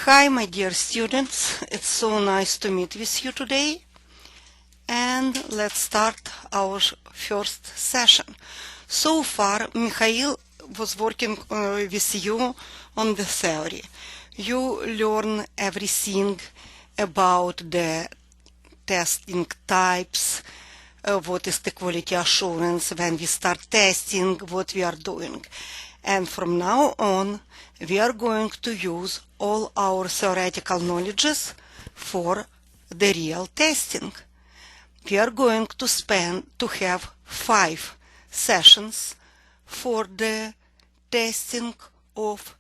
Hi, my dear students. It's so nice to meet with you today. And let's start our first session. So far, Mikhail was working with you on the theory. You learn everything about the testing types, what is the quality assurance, when we start testing, what we are doing. And from now on, we are going to use all our theoretical knowledges for the real testing. We are going to have 5 sessions for the testing of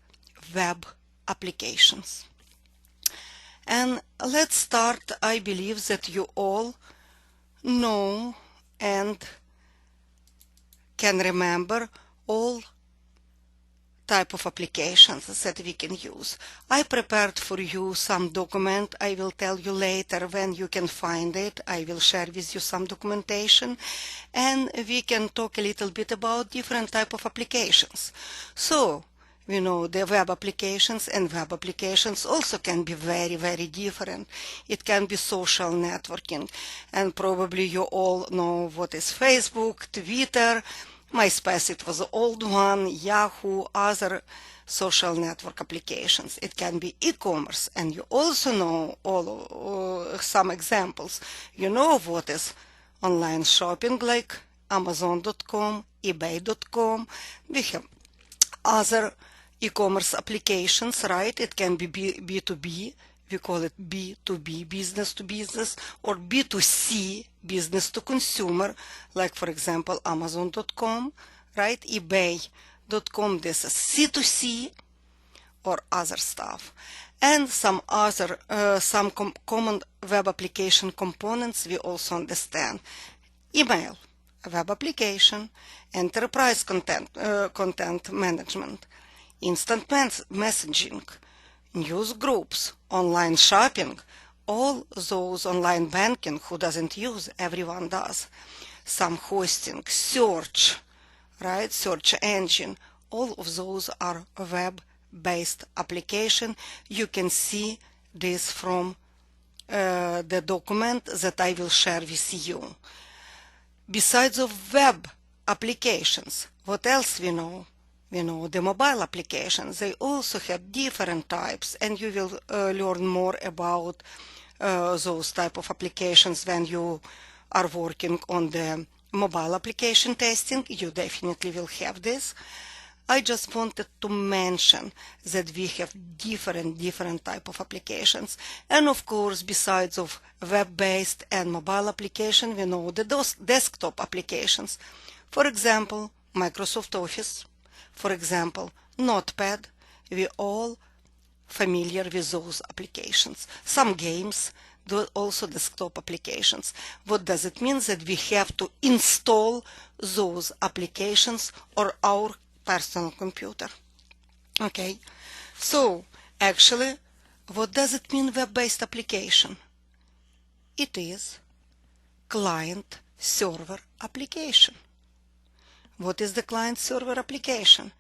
web applications. And let's start. I believe that you all know and can remember all type of applications that we can use. I prepared for you some document. I will tell you later when you can find it. I will share with you some documentation and we can talk a little bit about different type of applications. So, we know the web applications, and web applications also can be very, very different. It can be social networking, and probably you all know what is Facebook, Twitter, MySpace, it was the old one, Yahoo, other social network applications. It can be e-commerce, and you also know some examples. You know what is online shopping, like Amazon.com, eBay.com. We have other e-commerce applications, right? It can be B2B, we call it B2B, business to business, or B2C, business to consumer, like for example Amazon.com, right? eBay.com, this is C2C, or other stuff. And some other, common web application components we also understand. Email, web application, enterprise content management, instant messaging, news groups, online shopping, all those online banking, who doesn't use, everyone does. Some hosting, search, right, search engine, all of those are web-based application. You can see this from the document that I will share with you. Besides of web applications, what else we know? We know the mobile applications. They also have different types, and you will learn more about those type of applications when you are working on the mobile application testing. You definitely will have this. I just wanted to mention that we have different type of applications. And of course, besides of web-based and mobile application, we know the desktop applications. For example, Microsoft Office. For example, Notepad. We all familiar with those applications. Some games, also desktop applications. What does it mean? That we have to install those applications on our personal computer. Okay, so actually, what does it mean web-based application? It is client-server application. What is the client-server application?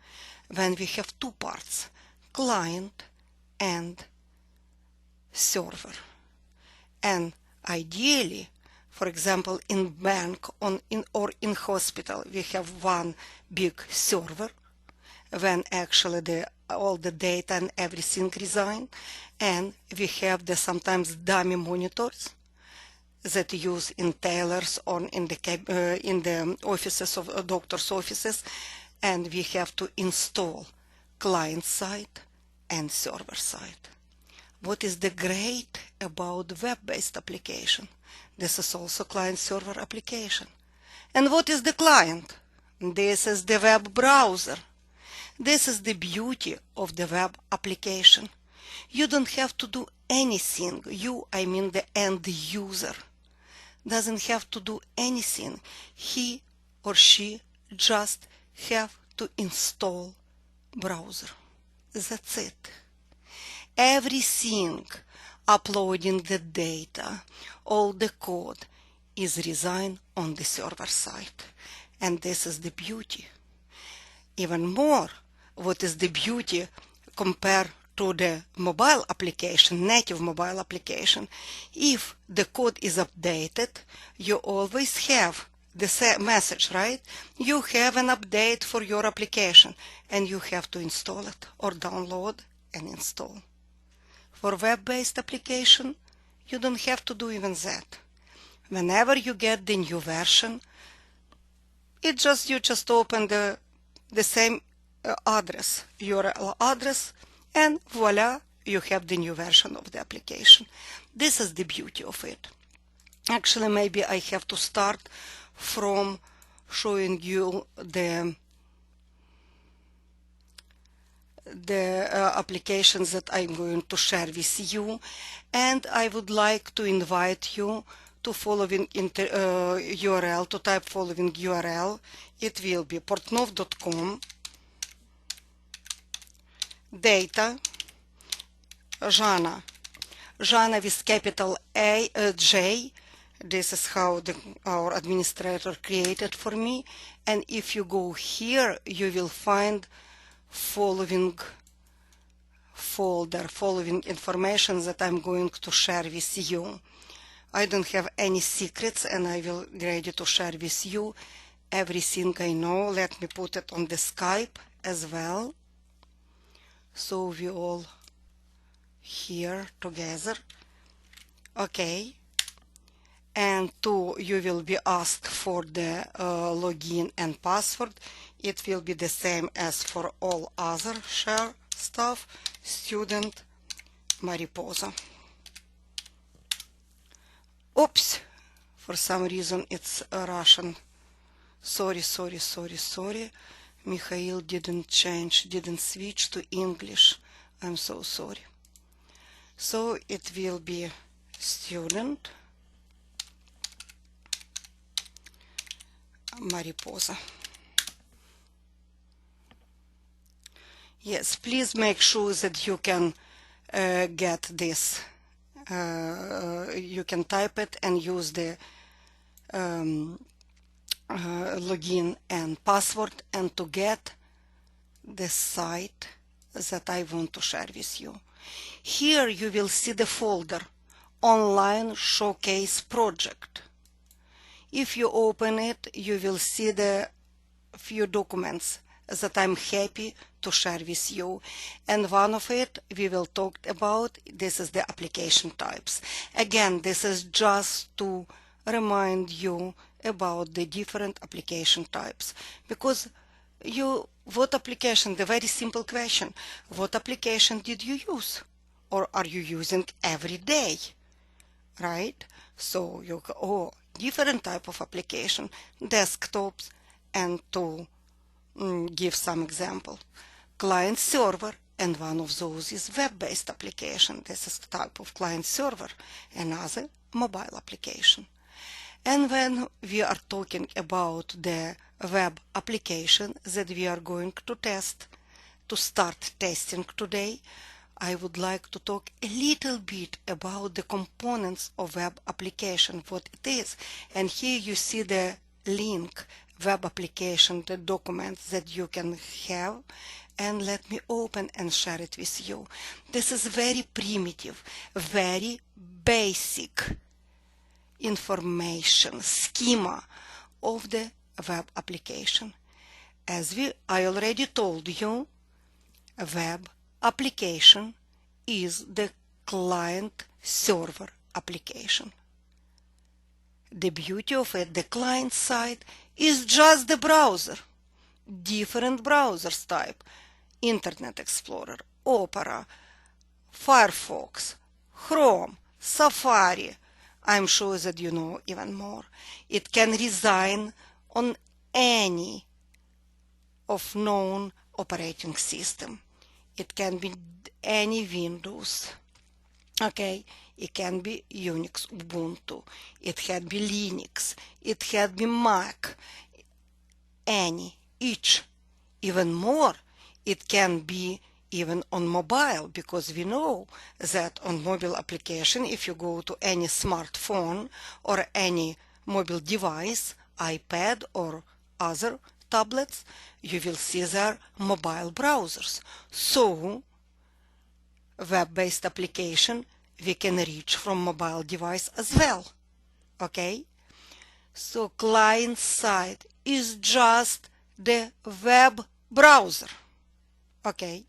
When we have two parts, client and server. And ideally, for example, in bank or in hospital, we have one big server when actually all the data and everything resign, and we have the sometimes dummy monitors that use in tailors or in the offices of doctors' offices, and we have to install client side and server side. What is the great about web-based application? This is also client-server application. And what is the client? This is the web browser. This is the beauty of the web application. You don't have to do anything. You, I mean the end user, doesn't have to do anything. He or she just have to install browser. That's it. Everything, uploading the data, all the code is resigned on the server side. And this is the beauty. Even more, what is the beauty compared to the mobile application, native mobile application, if the code is updated, you always have the message, right? You have an update for your application and you have to install it or download and install. For web-based application, you don't have to do even that. Whenever you get the new version, you just open the same address, URL address, and voila, you have the new version of the application. This is the beauty of it. Actually, maybe I have to start from showing you the applications that I'm going to share with you, and I would like to invite you to following URL, to type following URL. It will be portnov.com, data, Jana with capital J. This is how our administrator created for me, and if you go here, you will find following folder, following information that I'm going to share with you. I don't have any secrets, and I will be ready to share with you everything I know. Let me put it on the Skype as well, so we all here together. Okay. And you will be asked for the login and password. It will be the same as for all other share stuff. Student Mariposa. Oops, for some reason it's Russian. Sorry. Mikhail didn't switch to English. I'm so sorry. So it will be student Mariposa. Yes, please make sure that you can get this. You can type it and use the login and password, and to get the site that I want to share with you. Here you will see the folder Online Showcase Project. If you open it, you will see the few documents that I'm happy to share with you, and one of it we will talk about. This is the application types. Again, this is just to remind you about the different application types, because what application, the very simple question, what application did you use or are you using every day, right? So different type of application, desktops, and to give some example, client server, and one of those is web-based application. This is the type of client server. Another mobile application. And when we are talking about the web application that we are going to test, to start testing today, I would like to talk a little bit about the components of web application, what it is. And here you see the link, web application, the documents that you can have, and let me open and share it with you. This is very primitive, very basic information schema of the web application. As I already told you, a web application is the client server application. The beauty of it, the client side is just the browser, different browsers type, Internet Explorer, Opera, Firefox, Chrome, Safari. I'm sure that you know even more. It can reside on any of known operating system. It can be any Windows. Okay, it can be Unix, Ubuntu. It can be Linux. It can be Mac. Each. Even more, it can be even on mobile, because we know that on mobile application, if you go to any smartphone or any mobile device, iPad or other tablets, you will see there mobile browsers. So web-based application we can reach from mobile device as well. Okay? So client side is just the web browser. Okay?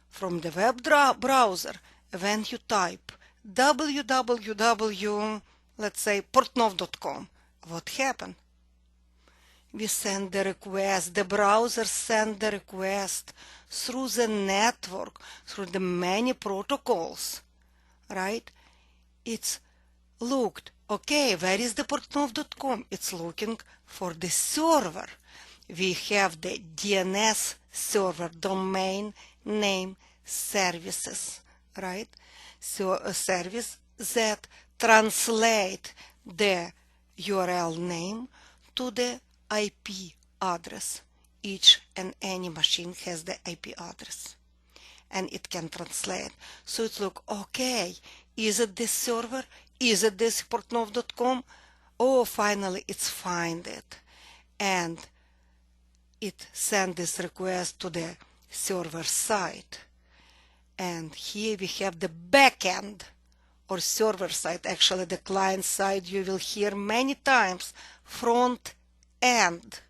From the web browser, when you type www, let's say portnov.com, what happened? We send the request, the browser send the request through the network, through the many protocols, right? It's looked, okay, where is the portnov.com? It's looking for the server. We have the DNS server, domain name services, right? So a service that translate the URL name to the IP address. Each and any machine has the IP address and it can translate. So it's look, okay, is it this server? Is it this portnov.com? Oh, finally it's find it. And it send this request to the server side. And here we have the backend or server side. Actually, the client side you will hear many times. Front end,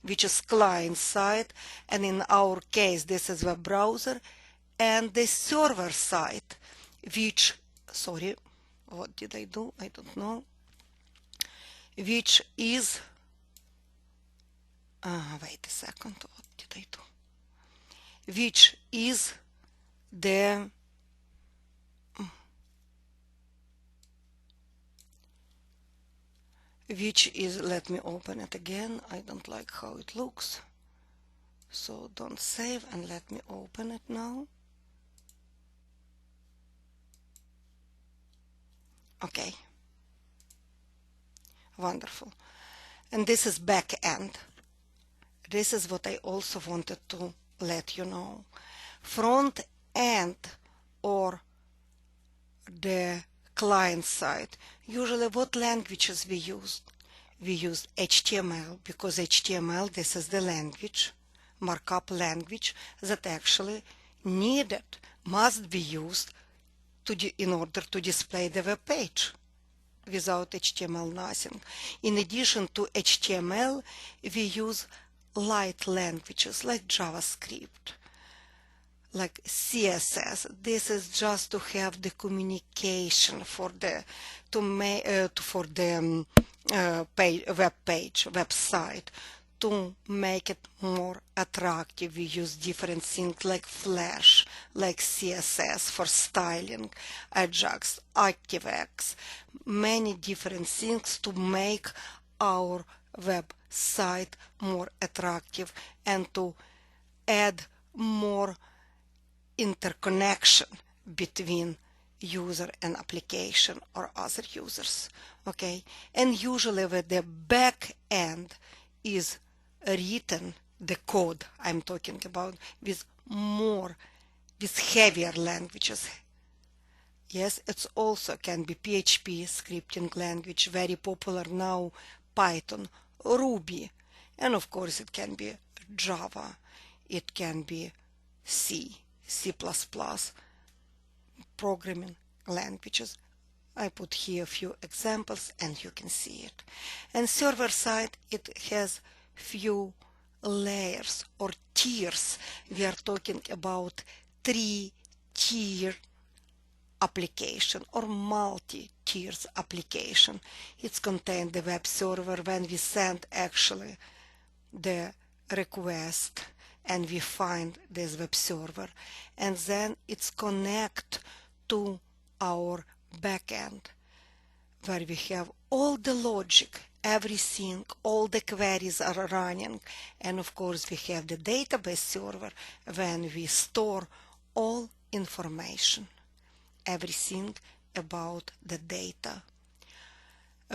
which is client side, and in our case this is web browser, and the server side, which, sorry, what did I do? I don't know. Which is, wait a second, what did I do? Which is the let me open it again. I don't like how it looks, so don't save and let me open it now. Okay, wonderful. And this is back end. This is what I also wanted to let you know. Front end or the client side, usually what languages we use? We use HTML because HTML, this is the language, markup language that actually needed, must be used in order to display the web page. Without HTML, nothing. In addition to HTML, we use light languages like JavaScript, like CSS. This is just to have the communication for the website, to make it more attractive. We use different things like Flash, like CSS for styling, Ajax, ActiveX, many different things to make our website more attractive and to add more interconnection between user and application or other users. Okay, and usually with the back end is written, the code I'm talking about, with heavier languages. Yes, it's also can be PHP scripting language, very popular now, Python, Ruby, and of course it can be Java, it can be C, C++, programming languages. I put here a few examples and you can see it. And server side, it has few layers or tiers. We are talking about 3-tier application or multi-tiers application. It's contained the web server when we send actually the request and we find this web server, and then it's connect to our backend where we have all the logic, everything, all the queries are running, and of course we have the database server when we store all information, everything about the data.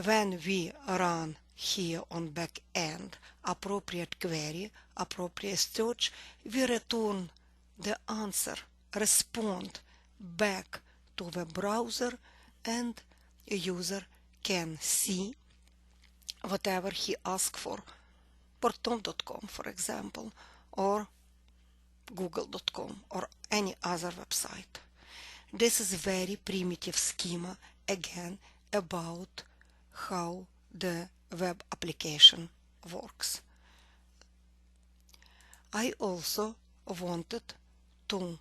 When we run here on back end appropriate query, appropriate search, we return the answer, respond back to the browser, and a user can see whatever he asked for, portnov.com for example, or google.com or any other website. This is a very primitive schema, again, about how the web application works. I also wanted to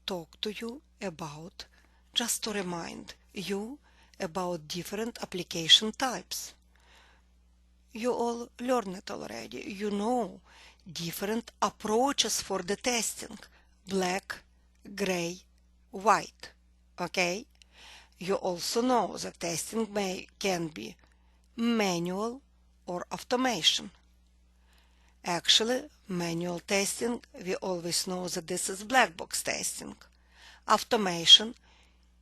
talk to you about, just to remind you about different application types. You all learned it already. You know different approaches for the testing: black, gray, white. Okay? You also know that testing can be manual or automation. Actually, manual testing, we always know that this is black box testing. Automation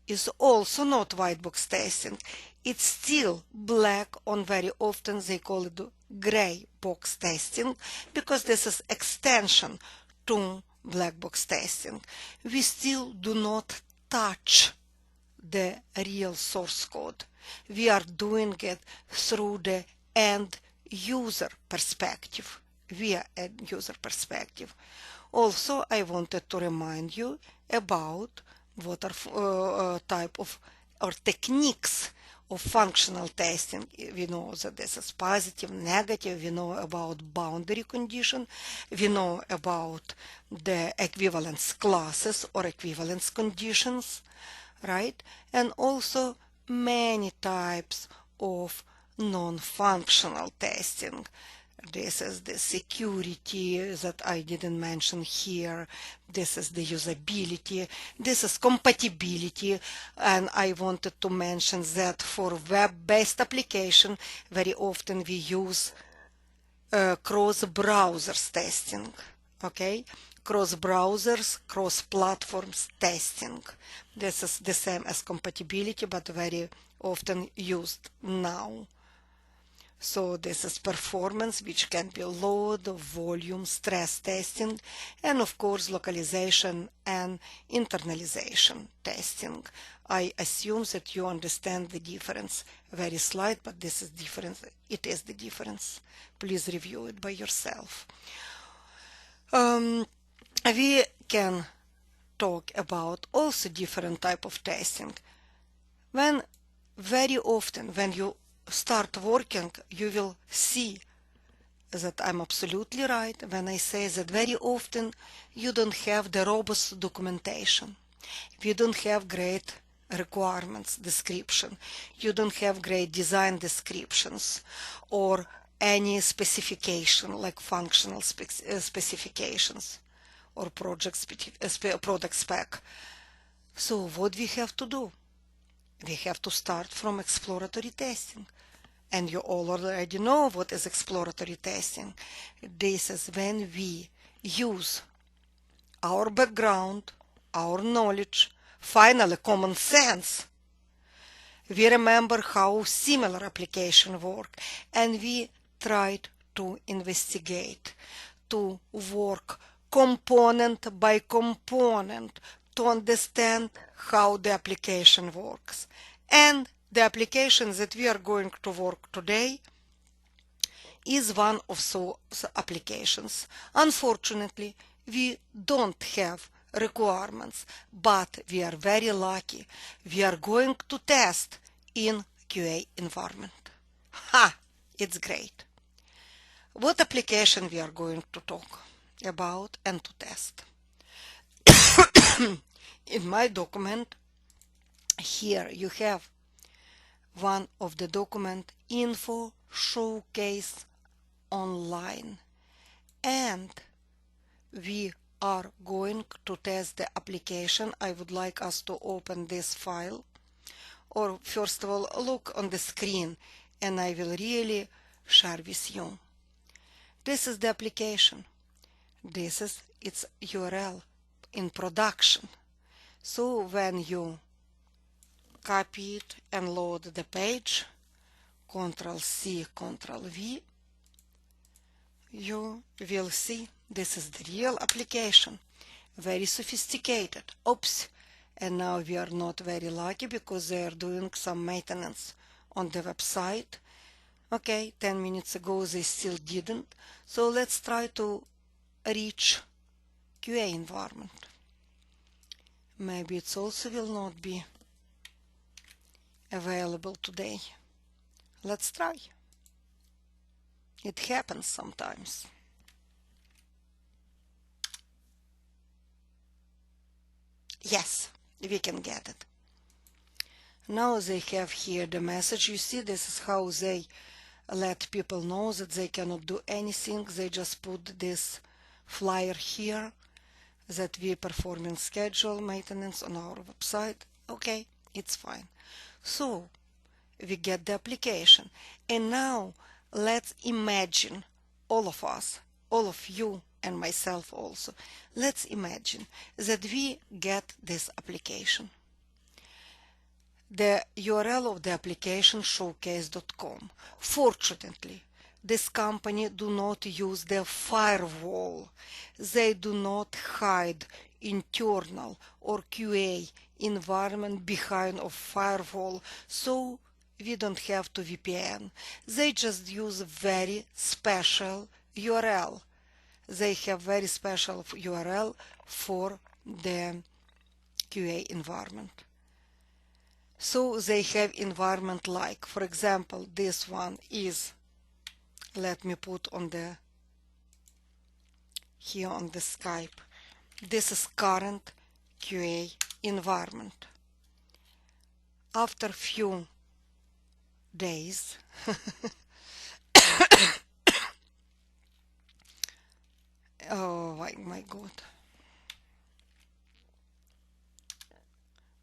is also not white box testing. It's still black, or very often they call it gray box testing, because this is extension to black box testing. We still do not touch the real source code. We are doing it through the end user perspective, via end user perspective. Also, I wanted to remind you about what are type of or techniques of functional testing. We know that this is positive, negative. We know about boundary condition. We know about the equivalence classes or equivalence conditions, right? And also many types of non-functional testing. This is the security that I didn't mention here. This is the usability. This is compatibility. And I wanted to mention that for web-based application, very often we use cross-browsers testing. Okay? Cross-browsers, cross-platforms testing. This is the same as compatibility, but very often used now. So this is performance, which can be load, volume, stress testing, and of course localization and internalization testing. I assume that you understand the difference. Very slight, but this is difference. It is the difference. Please review it by yourself. We can talk about also different type of testing. Very often when you start working, you will see that I'm absolutely right when I say that very often you don't have the robust documentation. You don't have great requirements description. You don't have great design descriptions or any specification like functional specifications or product spec. So what we have to do? We have to start from exploratory testing. And you all already know what is exploratory testing. This is when we use our background, our knowledge, finally common sense. We remember how similar applications work, and we tried to investigate, to work component by component to understand how the application works. And the application that we are going to work today is one of those applications. Unfortunately, we don't have requirements, but we are very lucky. We are going to test in QA environment. Ha! It's great. What application we are going to talk about and to test? In my document, here you have one of the document info showcase online, and we are going to test the application. I would like us to open this file, or first of all look on the screen, and I will really share with you. This is the application. This is its URL in production. So when you copy it and load the page, Ctrl+C, Ctrl+V, you will see this is the real application, very sophisticated. Oops, and now we are not very lucky because they are doing some maintenance on the website. Okay, 10 minutes ago they still didn't. So let's try to reach QA environment. Maybe it also will not be available today. Let's try. It happens sometimes. Yes, we can get it. Now they have here the message. You see, this is how they let people know that they cannot do anything. They just put this flyer here that we performing schedule maintenance on our website. Okay, it's fine. So we get the application. And now let's imagine, all of us, all of you and myself also, let's imagine that we get this application. The URL of the application showcase.com. Fortunately, this company do not use the firewall. They do not hide internal or QA environment behind a firewall, so we don't have to VPN. They just use very special URL. They have very special URL for the QA environment. So they have environment like, for example, this one is, let me put on the, here on the Skype. This is current QA environment. After few days, oh my God.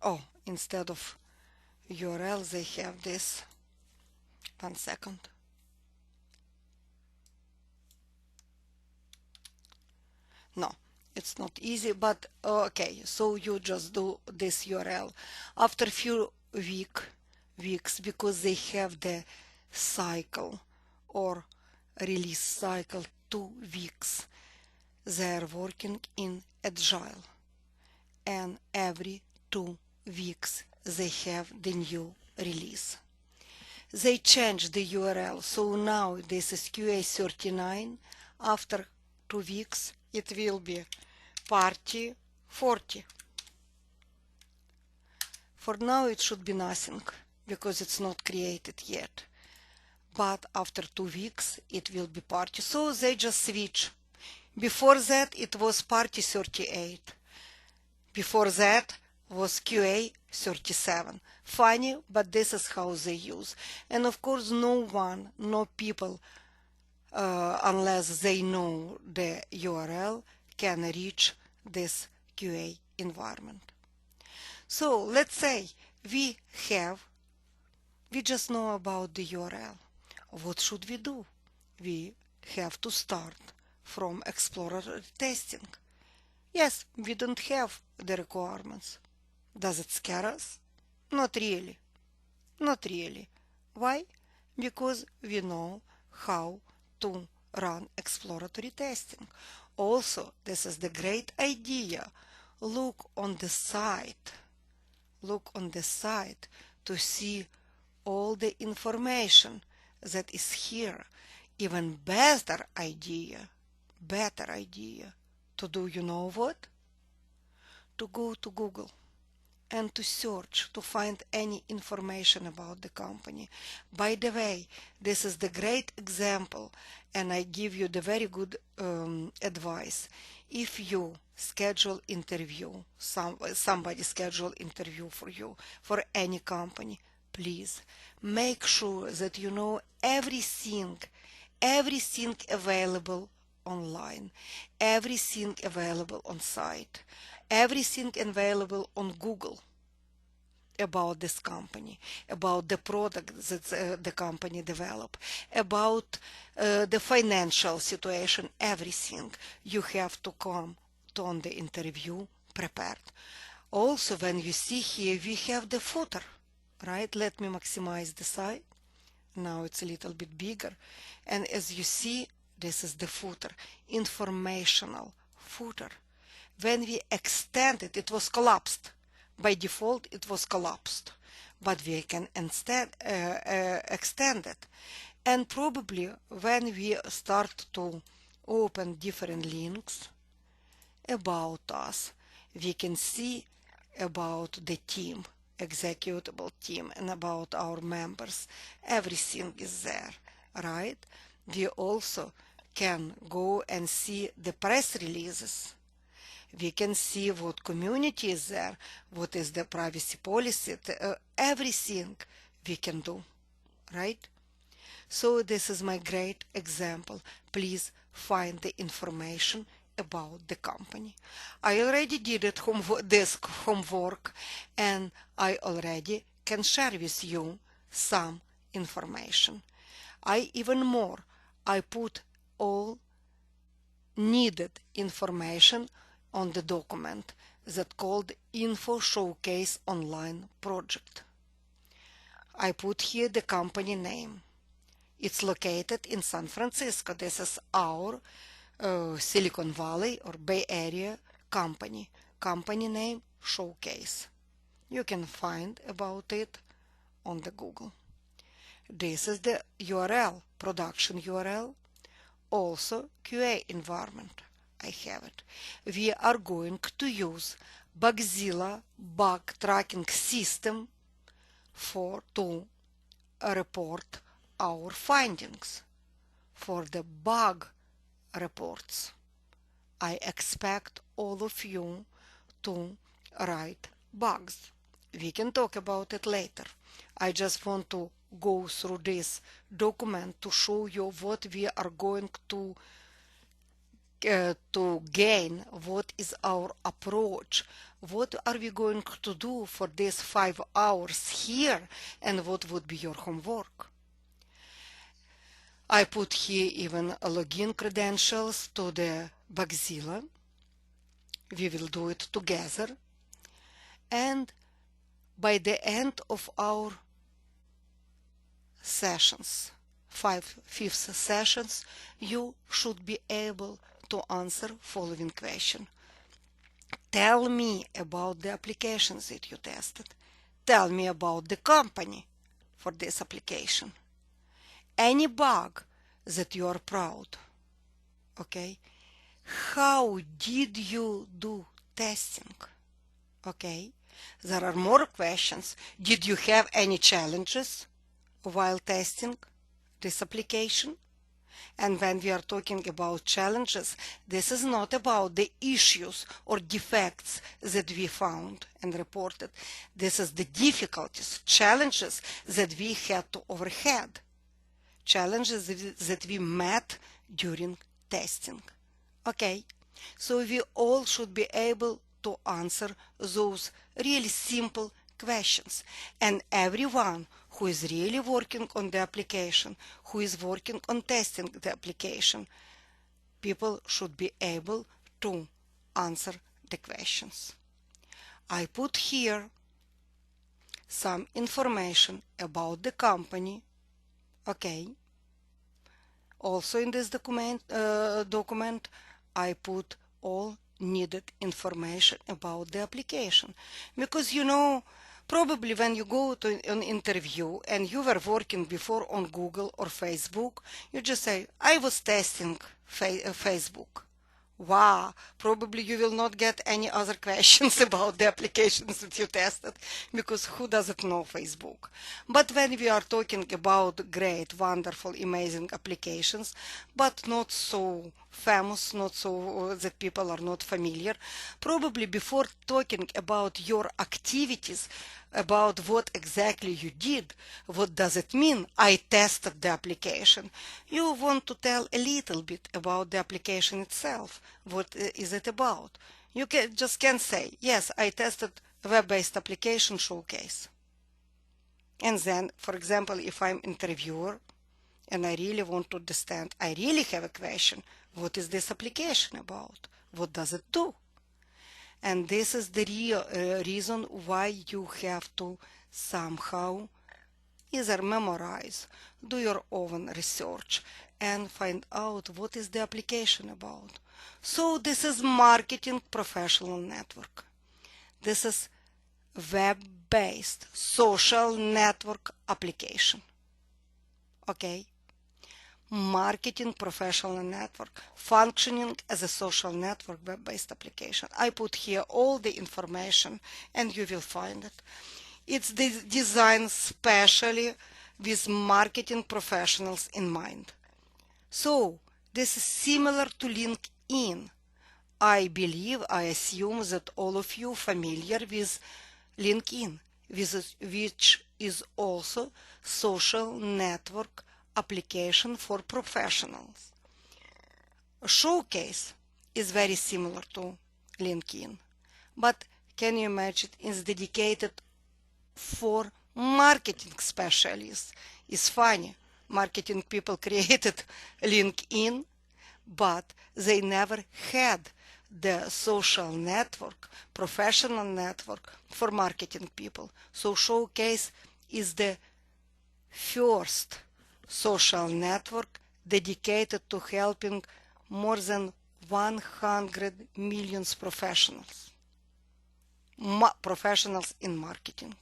Oh, instead of URL, they have this. 1 second. No, it's not easy, but okay, so you just do this URL. After few weeks, because they have the cycle or release cycle 2 weeks, they are working in Agile, and every 2 weeks they have the new release. They changed the URL, so now this is QA39. After 2 weeks it will be party 40. For now it should be nothing because it's not created yet, but after 2 weeks it will be party, so they just switch. Before that it was party 38. Before that was QA 37. Funny, but this is how they use. And of course no people, unless they know the URL, can reach this QA environment. So let's say we just know about the URL. What should we do? We have to start from exploratory testing. Yes, we don't have the requirements. Does it scare us? Not really. Not really. Why? Because we know how to run exploratory testing. Also, this is the great idea. Look on the site. Look on the site to see all the information that is here. Even better idea to do, you know what? To go to Google and to search to find any information about the company. By the way, this is the great example, and I give you the very good advice. If you schedule interview, somebody schedule interview for you, for any company, please make sure that you know everything available online, everything available on site, everything available on Google about this company, about the product that the company develop, about the financial situation, everything. You have to come on the interview prepared. Also, when you see here, we have the footer, right? Let me maximize the site. Now it's a little bit bigger. And as you see, this is the footer, informational footer. When we extended, it was collapsed. By default, it was collapsed. But we can instead extend it. And probably when we start to open different links about us, we can see about the team, executable team, and about our members. Everything is there, right? We also can go and see the press releases. We can see what community is there, what is the privacy policy, everything we can do, right? So this is my great example. Please find the information about the company. I already did it this homework, and I already can share with you some information. I put all needed information on the document that called Info Showcase Online Project. I put here the company name. It's located in San Francisco. This is our Silicon Valley or Bay Area company. Company name Showcase. You can find about it on the Google. This is the URL, production URL. Also QA environment. I have it. We are going to use Bugzilla bug tracking system to report our findings for the bug reports. I expect all of you to write bugs. We can talk about it later. I just want to go through this document to show you what we are going to gain, what is our approach, what are we going to do for these 5 hours here, and what would be your homework. I put here even login credentials to the Bugzilla. We will do it together. And by the end of our sessions, fifth sessions, you should be able to answer following question. Tell me about the applications that you tested. Tell me about the company for this application. Any bug that you are proud. Okay? How did you do testing? Okay? There are more questions. Did you have any challenges while testing this application? And when we are talking about challenges, this is not about the issues or defects that we found and reported. This is the difficulties, challenges that we had to overcome. Challenges that we met during testing. Okay, so we all should be able to answer those really simple questions, and everyone who is really working on the application, who is working on testing the application, people should be able to answer the questions. I put here some information about the company. Okay. Also in this document, I put all needed information about the application, because probably when you go to an interview and you were working before on Google or Facebook, you just say, I was testing Facebook. Wow, probably you will not get any other questions about the applications that you tested, because who doesn't know Facebook? But when we are talking about great, wonderful, amazing applications, but not so famous, not so that people are not familiar, probably before talking about your activities, about what exactly you did, what does it mean, I tested the application, you want to tell a little bit about the application itself. What is it about? You just can't say, yes, I tested web-based application Showcase. And then, for example, if I'm interviewer and I really want to understand, I really have a question, what is this application about? What does it do? And this is the real reason why you have to somehow either memorize, do your own research, and find out what is the application about. So this is marketing professional network. This is web-based social network application. Okay? marketing professional network, functioning as a social network web-based application. I put here all the information and you will find it. It's designed specially with marketing professionals in mind. So, this is similar to LinkedIn. I assume that all of you familiar with LinkedIn, which is also social network application for professionals. Showcase is very similar to LinkedIn, but can you imagine it's dedicated for marketing specialists? It's funny. Marketing people created LinkedIn, but they never had the social network, professional network for marketing people. So Showcase is the first social network dedicated to helping more than 100 million professionals. Professionals in marketing.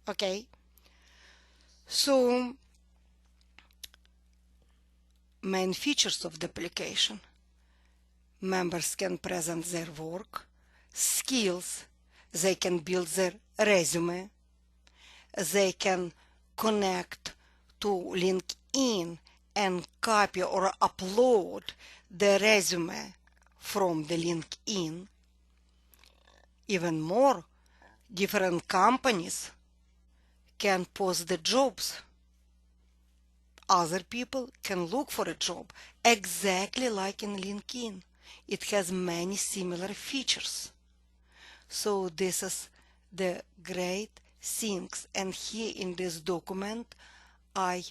Okay? So, main features of the application. Members can present their work, skills, they can build their resume, they can connect to LinkedIn and copy or upload the resume from the LinkedIn. Even more, different companies can post the jobs. Other people can look for a job exactly like in LinkedIn. It has many similar features. So this is the great things, and here in this document I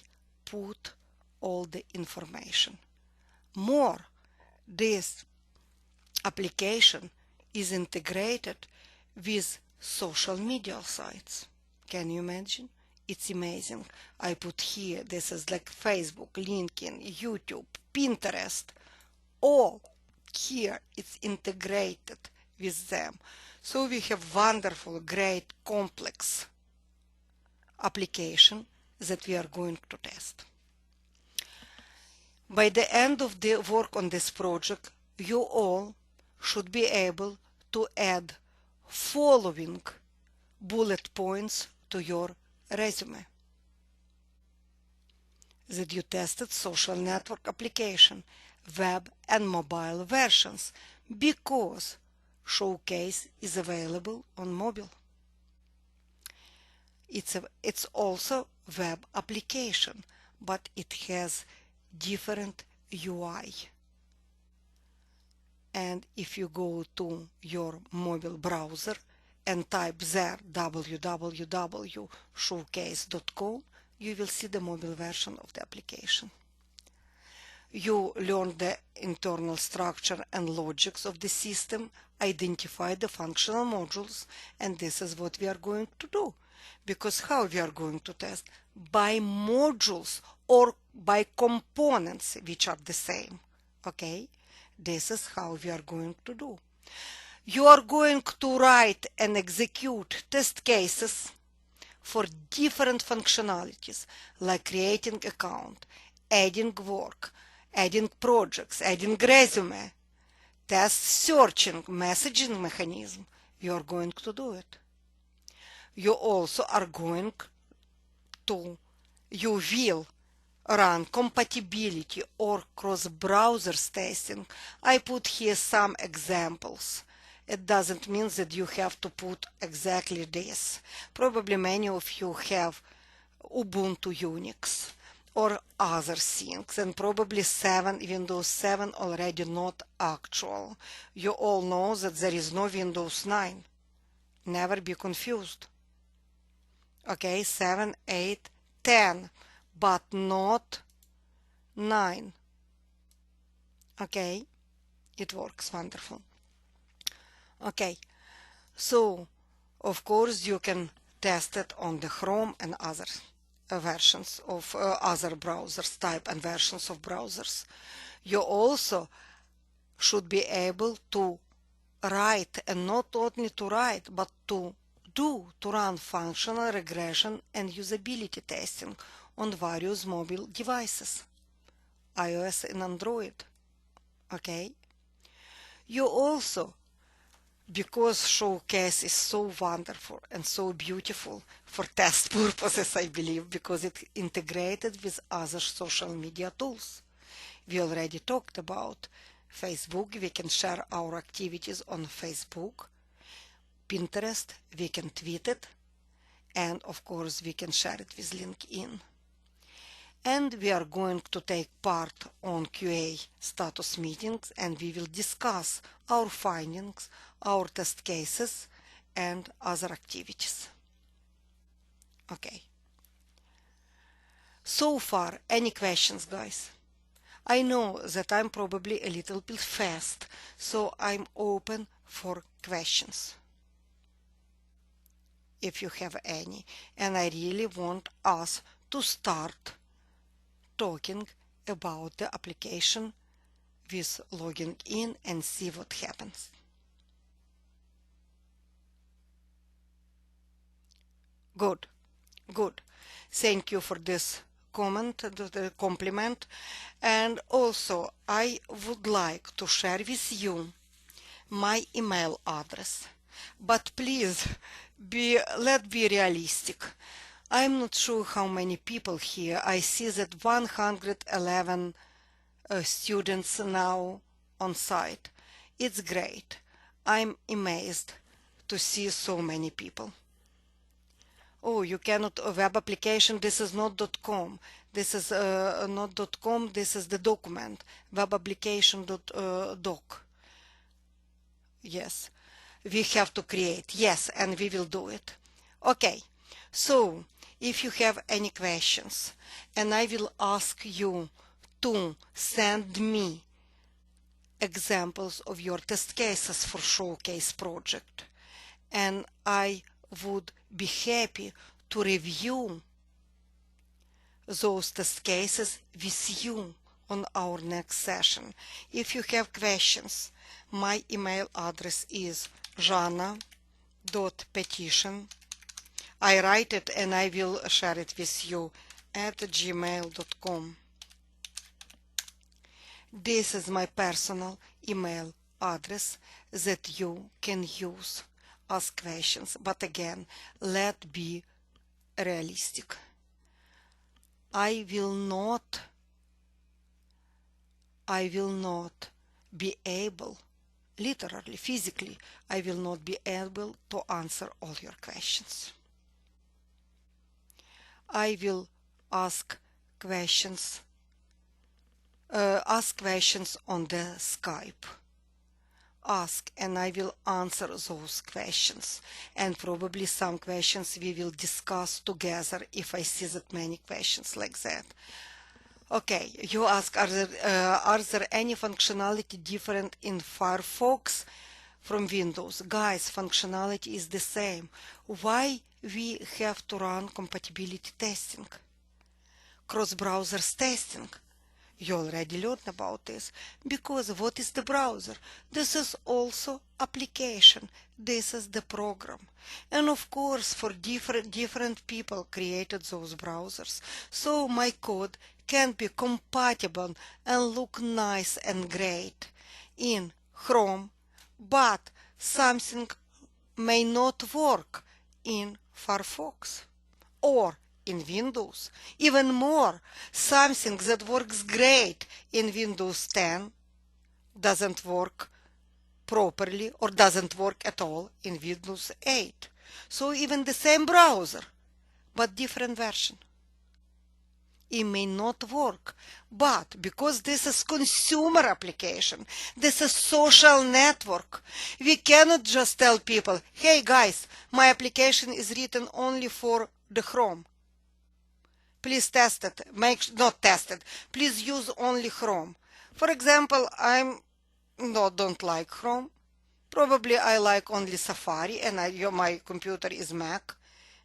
put all the information. More, this application is integrated with social media sites. Can you imagine? It's amazing. I put here, this is like Facebook, LinkedIn, YouTube, Pinterest. All here it's integrated with them. So we have wonderful, great, complex application that we are going to test. By the end of the work on this project, you all should be able to add following bullet points to your resume. That you tested social network application, web and mobile versions, because Showcase is available on mobile. It's also web application, but it has different UI. And if you go to your mobile browser and type there www.showcase.com, you will see the mobile version of the application. You learn the internal structure and logics of the system, identify the functional modules, and this is what we are going to do. Because how we are going to test? By modules or by components which are the same. Okay? This is how we are going to do. You are going to write and execute test cases for different functionalities, like creating account, adding work, adding projects, adding resume, test searching, messaging mechanism. You are going to do it. You also are going to, you will run compatibility or cross-browser testing. I put here some examples. It doesn't mean that you have to put exactly this. Probably many of you have Ubuntu Unix or other things, and probably Windows 7 already not actual. You all know that there is no Windows 9. Never be confused. Okay, 7, 8, 10, but not 9. Okay, it works wonderful. Okay, so of course you can test it on the Chrome and other versions of other browsers, type and versions of browsers. You also should be able to write, and not only to write, but to run functional regression and usability testing on various mobile devices. iOS and Android. Okay? You also, because Showcase is so wonderful and so beautiful for test purposes, I believe, because it integrated with other social media tools. We already talked about Facebook. We can share our activities on Facebook. Pinterest, we can tweet it. And of course, we can share it with LinkedIn. And we are going to take part on QA status meetings, and we will discuss our findings, our test cases, and other activities. Okay. So far, any questions, guys? I know that I'm probably a little bit fast, so I'm open for questions, if you have any. And I really want us to start talking about the application with logging in and see what happens. Good, good. Thank you for this comment, the compliment. And also, I would like to share with you my email address. But please, let's be realistic. I'm not sure how many people here. I see that 111 students now on site. It's great. I'm amazed to see so many people. Oh, you cannot, a web application, this is not .com. This is not .com, this is the document, web application .doc. Yes, we have to create. Yes, and we will do it. Okay, so if you have any questions, and I will ask you to send me examples of your test cases for Showcase project, and I would be happy to review those test cases with you on our next session. If you have questions, my email address is jana.petition. I write it and I will share it with you at gmail.com. This is my personal email address that you can use. Ask questions, but again, let's be realistic. I will not be able, literally, physically, I will not be able to answer all your questions. I will ask questions on the Skype. Ask and I will answer those questions, and probably some questions we will discuss together if I see that many questions like that. Okay, you ask, are there any functionality different in Firefox from Windows? Guys, functionality is the same. Why we have to run compatibility testing? Cross-browser testing. You already learned about this, because what is the browser? This is also application. This is the program. And of course, for different people created those browsers. So my code can be compatible and look nice and great in Chrome, but something may not work in Firefox or in Windows. Even more, something that works great in Windows 10 doesn't work properly or doesn't work at all in Windows 8. So even the same browser, but different version. It may not work, but because this is consumer application, this is social network, we cannot just tell people, hey guys, my application is written only for the Chrome. Please test it. Not test it. Please use only Chrome. For example, don't like Chrome. Probably I like only Safari, and my computer is Mac,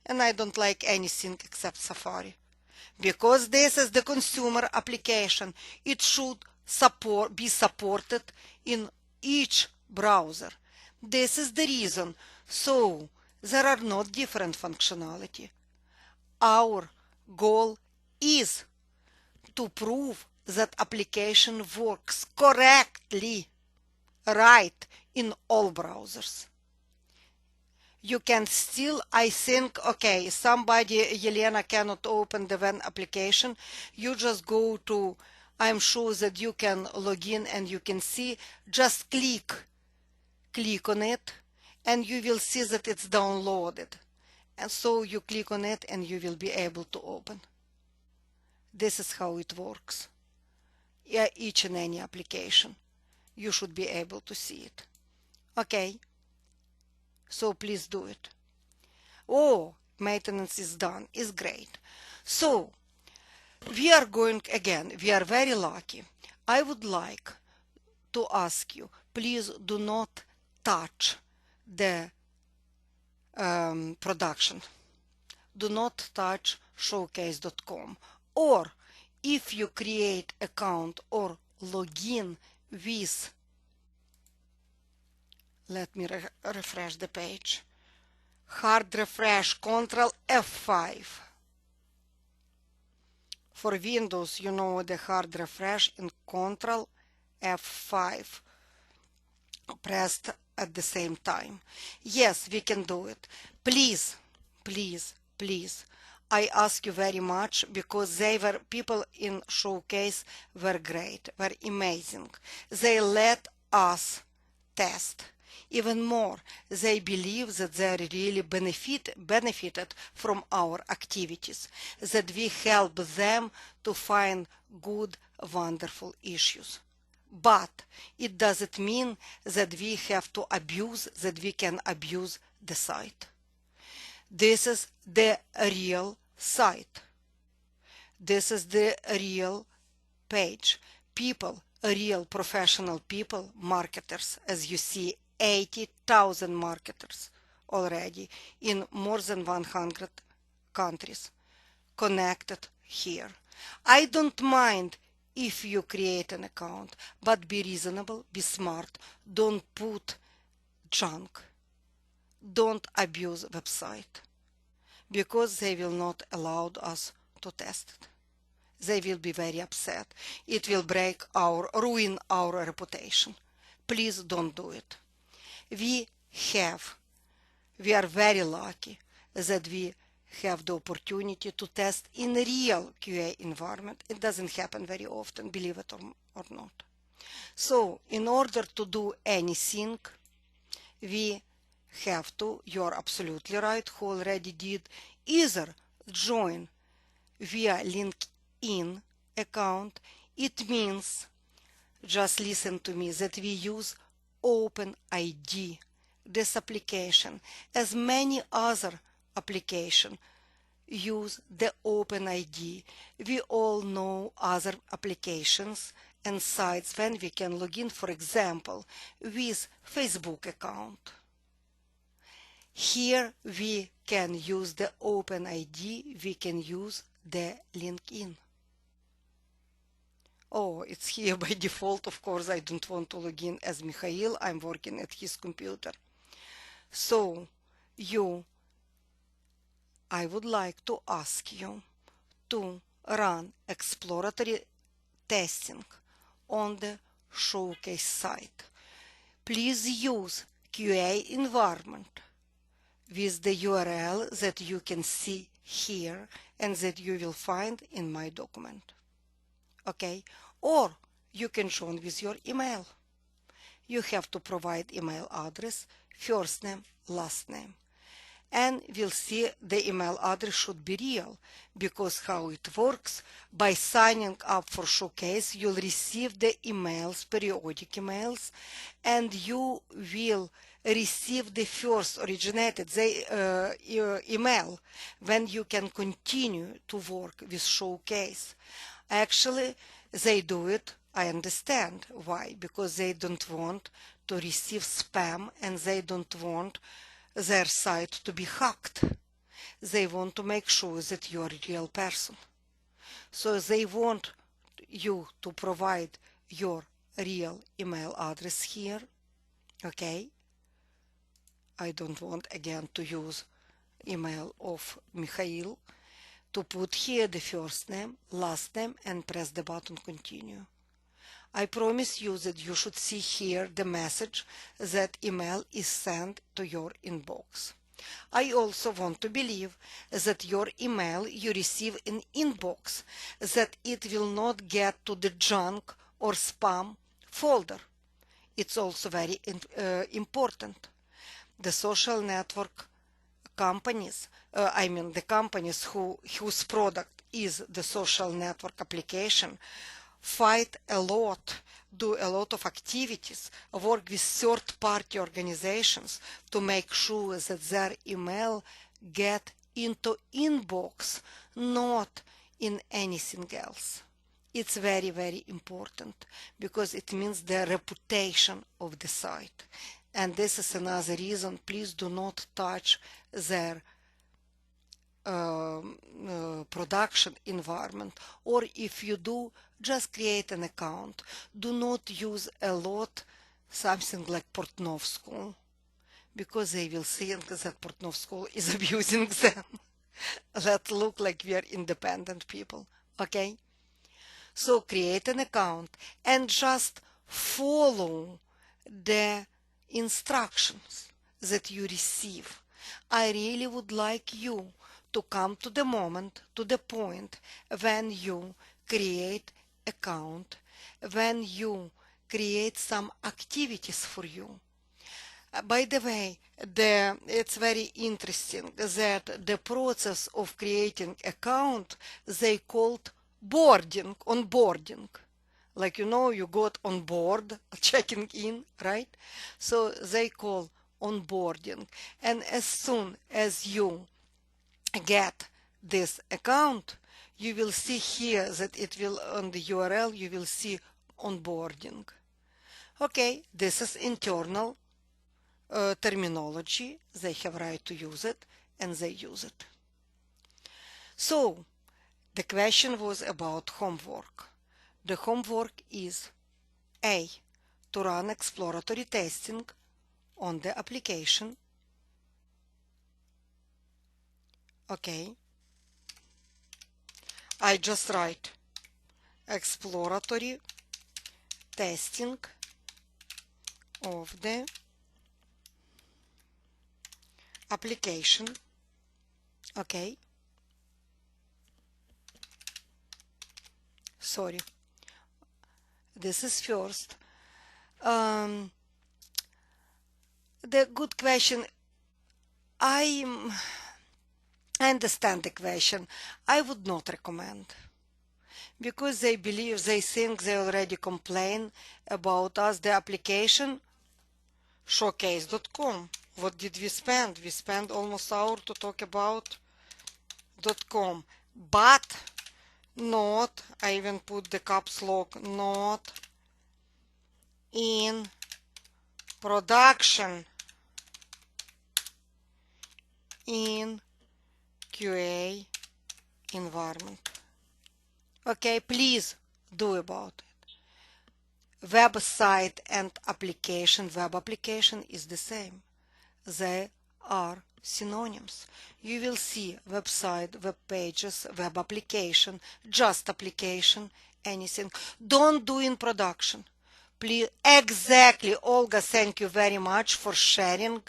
and I don't like anything except Safari. Because this is the consumer application, it should be supported in each browser. This is the reason. So there are not different functionality. Our goal is to prove that application works correctly right in all browsers. You can still, I think, okay, somebody, Yelena, cannot open the WAN application. You just go to, I'm sure that you can log in and you can see, just click on it and you will see that it's downloaded. And so you click on it and you will be able to open. This is how it works. Yeah, each and any application. You should be able to see it. Okay. So please do it. Oh, maintenance is done. Is great. So we are going again. We are very lucky. I would like to ask you, please do not touch the production. Do not touch showcase.com. Or if you create account or login with, let me refresh the page. Hard refresh, Control F5. For Windows, you know the hard refresh and Control F5 pressed at the same time. Yes, we can do it. Please, please, please. I ask you very much because people in Showcase were great, were amazing. They let us test. Even more, they believe that they really benefited from our activities, that we help them to find good, wonderful issues. But it doesn't mean that we have to abuse, that we can abuse the site. This is the real site. This is the real page. People, real professional people, marketers, as you see, 80,000 marketers already in more than 100 countries connected here. I don't mind if you create an account, but be reasonable, be smart, don't put junk, don't abuse website, because they will not allow us to test it. They will be very upset. It will ruin our reputation. Please don't do it. We are very lucky that we have the opportunity to test in a real QA environment. It doesn't happen very often, believe it or not. So, in order to do anything, we have to, you're absolutely right, who already did, either join via LinkedIn account. It means, just listen to me, that we use OpenID, this application, as many other applications use the OpenID. We all know other applications and sites when we can log in, for example, with Facebook account. Here we can use the OpenID, we can use the LinkedIn. Oh, it's here by default. Of course, I don't want to log in as Mikhail. I'm working at his computer. So, I would like to ask you to run exploratory testing on the Showcase site. Please use QA environment with the URL that you can see here and that you will find in my document. Okay, or you can join with your email. You have to provide email address, first name, last name. And we'll see the email address should be real, because how it works, by signing up for Showcase, you'll receive the emails, periodic emails, and you will receive the first originated email when you can continue to work with Showcase. Actually, they do it, I understand why, because they don't want to receive spam and they don't want their site to be hacked. They want to make sure that you are a real person. So they want you to provide your real email address here. Okay? I don't want again to use email of Mikhail. to put here the first name, last name, and press the button continue. I promise you that you should see here the message that email is sent to your inbox. I also want to believe that your email you receive in inbox, that it will not get to the junk or spam folder. It's also very important. The social network companies, the companies whose product is the social network application, fight a lot, do a lot of activities, work with third-party organizations to make sure that their email get into inbox, not in anything else. It's very, very important because it means the reputation of the site. And this is another reason, please do not touch their production environment, or if you do, just create an account. Do not use a lot something like Portnov School, because they will think that Portnov School is abusing them. Let's look like we are independent people, okay? So create an account and just follow the instructions that you receive. I really would like you to come to the moment, to the point when you create account, when you create some activities for you. By the way, it's very interesting that the process of creating account, they called onboarding. Like, you got on board, checking in, right? So they call onboarding. And as soon as you get this account, you will see here that it will, on the URL, you will see onboarding. Okay, this is internal terminology. They have right to use it, and they use it. So, the question was about homework. The homework is A, to run exploratory testing on the application. Okay. I just write exploratory testing of the application. Okay. Sorry. This is first. The good question. I understand the question. I would not recommend, because they think they already complain about us. The application showcase.com. What did we spend? We spent almost an hour to talk about .com, but not, I even put the caps lock, not in production in QA environment. Okay, please do about it. Website and application, web application is the same. They are synonyms. You will see website, web pages, web application, just application, anything. Don't do in production. Please, exactly, Olga, thank you very much for sharing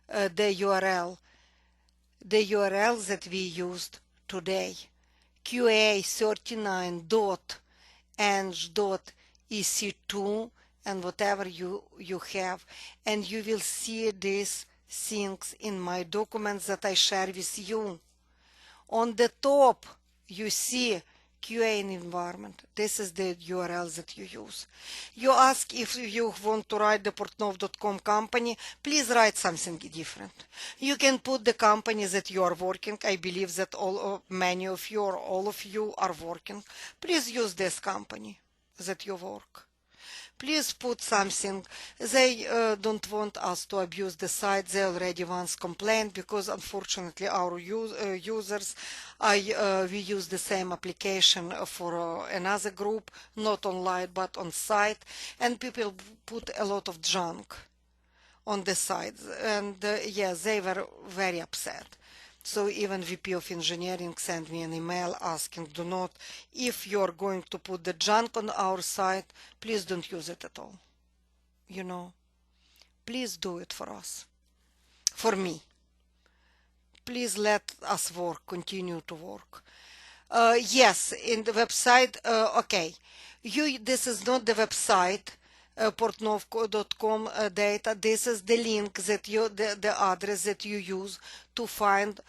the URL. The URL that we used today, qa39.eng.ec2 and whatever you have, and you will see these things in my documents that I share with you. On the top you see QA environment. This is the URL that you use. You ask if you want to write the Portnov.com company, please write something different. You can put the company that you are working. I believe that many of you or all of you are working. Please use this company that you work. Please put something. They don't want us to abuse the site. They already once complained, because unfortunately our users, we use the same application for another group, not online but on site, and people put a lot of junk on the site, and yes, they were very upset. So even VP of Engineering sent me an email asking, do not, if you're going to put the junk on our site, please don't use it at all. You know, please do it for us, for me. Please let us work, continue to work. Yes, in the website, okay. This is not the website, portnovo.com data. This is the link that the address that you use to find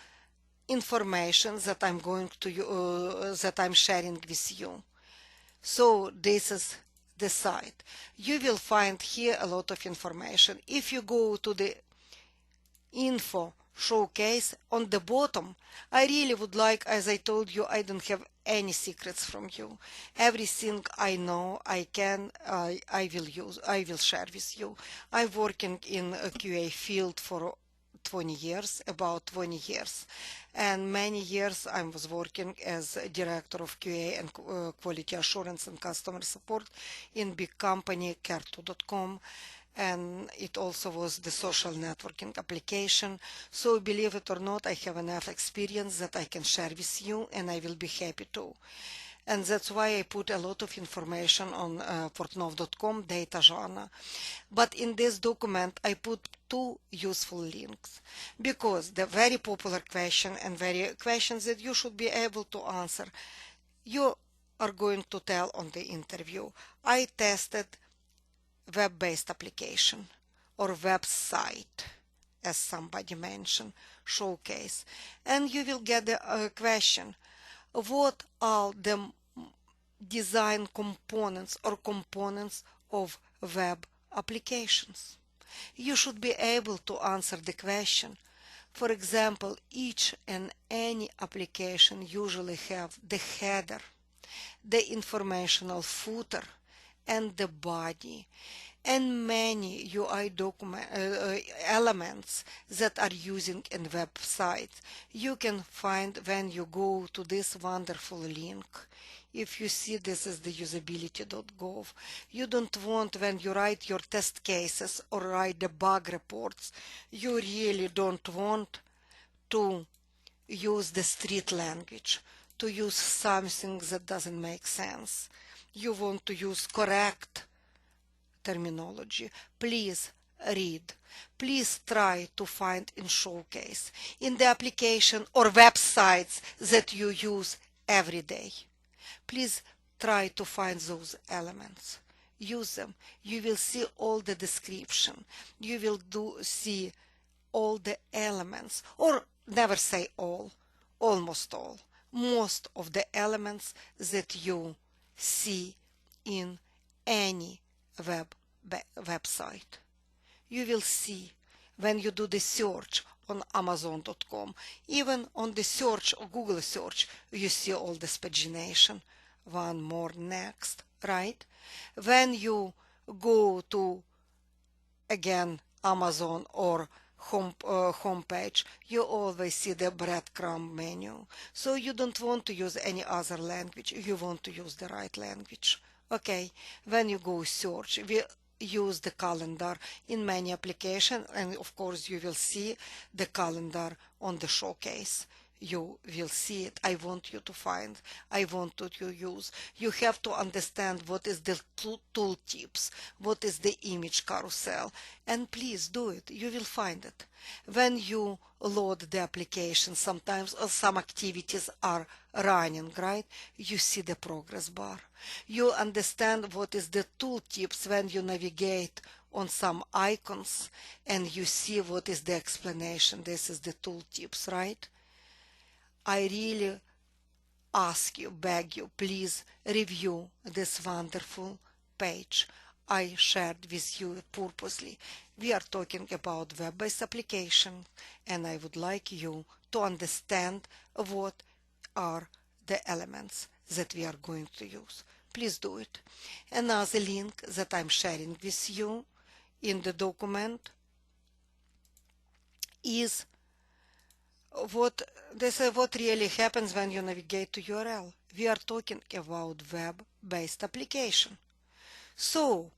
information that I'm going to that I'm sharing with you. So this is the site. You will find here a lot of information. If you go to the info showcase on the bottom, I really would like, as I told you, I don't have any secrets from you. Everything I know, I will share with you. I'm working in a QA field for 20 years, about 20 years. And many years I was working as a director of QA and quality assurance and customer support in big company Care2.com. And it also was the social networking application. So believe it or not, I have enough experience that I can share with you, and I will be happy to. And that's why I put a lot of information on portnovo.com data genre. But in this document, I put two useful links, because the very popular question and very questions that you should be able to answer, you are going to tell on the interview. I tested web-based application or website, as somebody mentioned, showcase, and you will get the question, what are the design components or components of web applications? You should be able to answer the question. For example, each and any application usually have the header, the informational footer, and the body, and many UI elements that are using in websites. You can find when you go to this wonderful link. If you see, this is the usability.gov. You don't want, when you write your test cases or write the bug reports, you really don't want to use the street language, to use something that doesn't make sense. You want to use correct terminology. Please read. Please try to find in showcase, in the application or websites that you use every day. Please try to find those elements. Use them. You will see all the description. You will see all the elements, or never say all, almost all, most of the elements that you see in any website. You will see when you do the search on Amazon.com, even on the search or Google search, you see all this pagination. One more next, right? When you go to, again, Amazon or homepage, you always see the breadcrumb menu. So you don't want to use any other language. You want to use the right language. Okay, when you go search, we use the calendar in many applications, and of course you will see the calendar on the showcase. You will see it. I want you to find. I want you to use. You have to understand what is the tooltips, what is the image carousel, and please do it. You will find it. When you load the application, sometimes some activities are running, right? You see the progress bar. You understand what is the tooltips when you navigate on some icons, and you see what is the explanation. This is the tooltips, right? I really ask you, beg you, please review this wonderful page I shared with you purposely. We are talking about web-based application, and I would like you to understand what are the elements that we are going to use. Please do it. Another link that I'm sharing with you in the document is what really happens when you navigate to URL. We are talking about web-based application. So,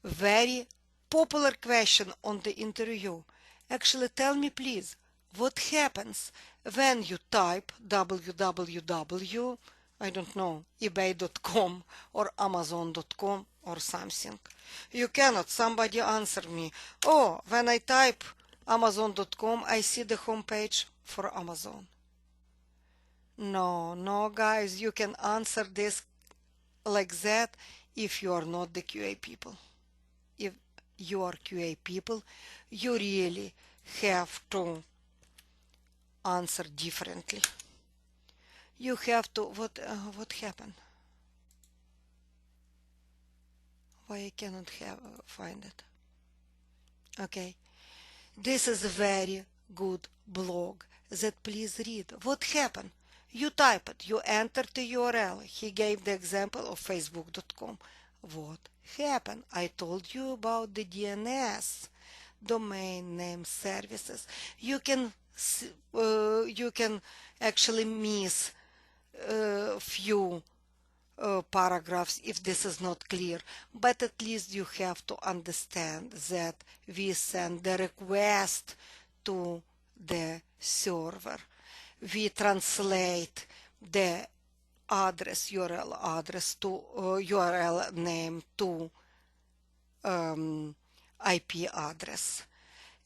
very popular question on the interview. Actually, tell me please, what happens when you type www, I don't know, ebay.com or amazon.com or something. You cannot, somebody answer me, oh, when I type amazon.com, I see the homepage for Amazon. No, guys, you can answer this like that if you are not the QA people. If you are QA people, you really have to answer differently. You have to, what happened? Why I cannot find it? Okay, this is a very good blog that please read. What happened? You type it, you enter the URL. He gave the example of facebook.com. What happened? I told you about the DNS, domain name services. You can actually miss few paragraphs if this is not clear, but at least you have to understand that we send the request to the server. We translate the address, URL address to URL name to IP address.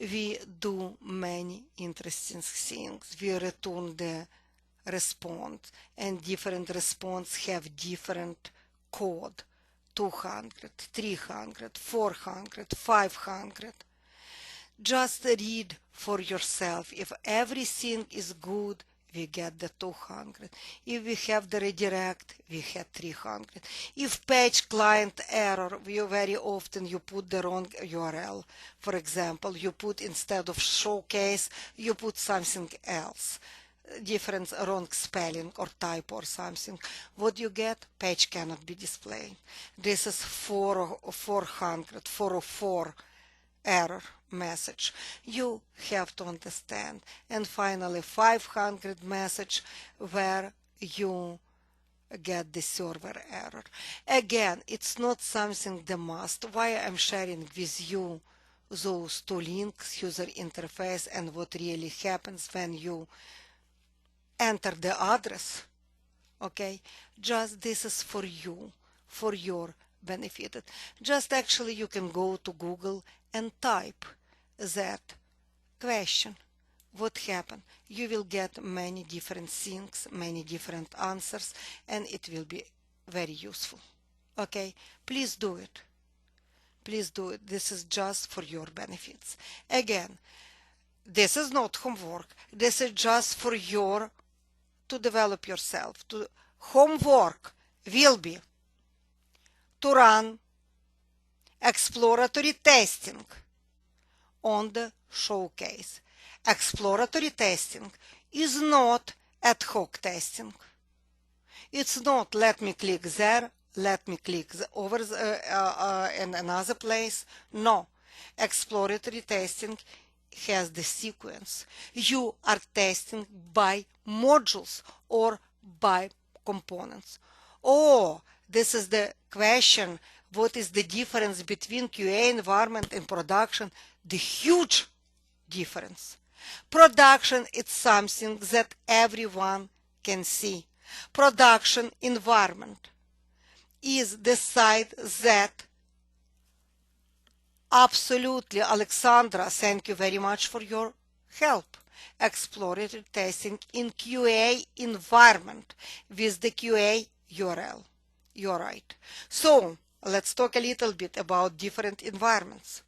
We do many interesting things. We return the response, and different response have different code, 200, 300, 400, 500. Just read for yourself. If everything is good, we get the 200. If we have the redirect, we have 300. If page client error, very often you put the wrong URL. For example, you put instead of showcase, you put something else. Different wrong spelling or type or something. What you get? Page cannot be displayed. This is 404 error message. You have to understand. And finally 500 message where you get the server error. Again, it's not something the must. Why I'm sharing with you those two links, user interface and what really happens when you enter the address. Okay, just this is for you, for your benefit. Just actually you can go to Google and type that question. What happened? You will get many different things, many different answers, and it will be very useful. Okay, please do it. Please do it. This is just for your benefits. Again, this is not homework. This is just for your to develop yourself. Homework will be to run exploratory testing on the showcase. Exploratory testing is not ad hoc testing. It's not let me click there, let me click over in another place. No, exploratory testing has the sequence. You are testing by modules or by components. Oh, this is the question. What is the difference between QA environment and production? The huge difference. Production is something that everyone can see. Production environment is the site that absolutely, Alexandra, thank you very much for your help. Exploratory testing in QA environment with the QA URL. You're right. So let's talk a little bit about different environments.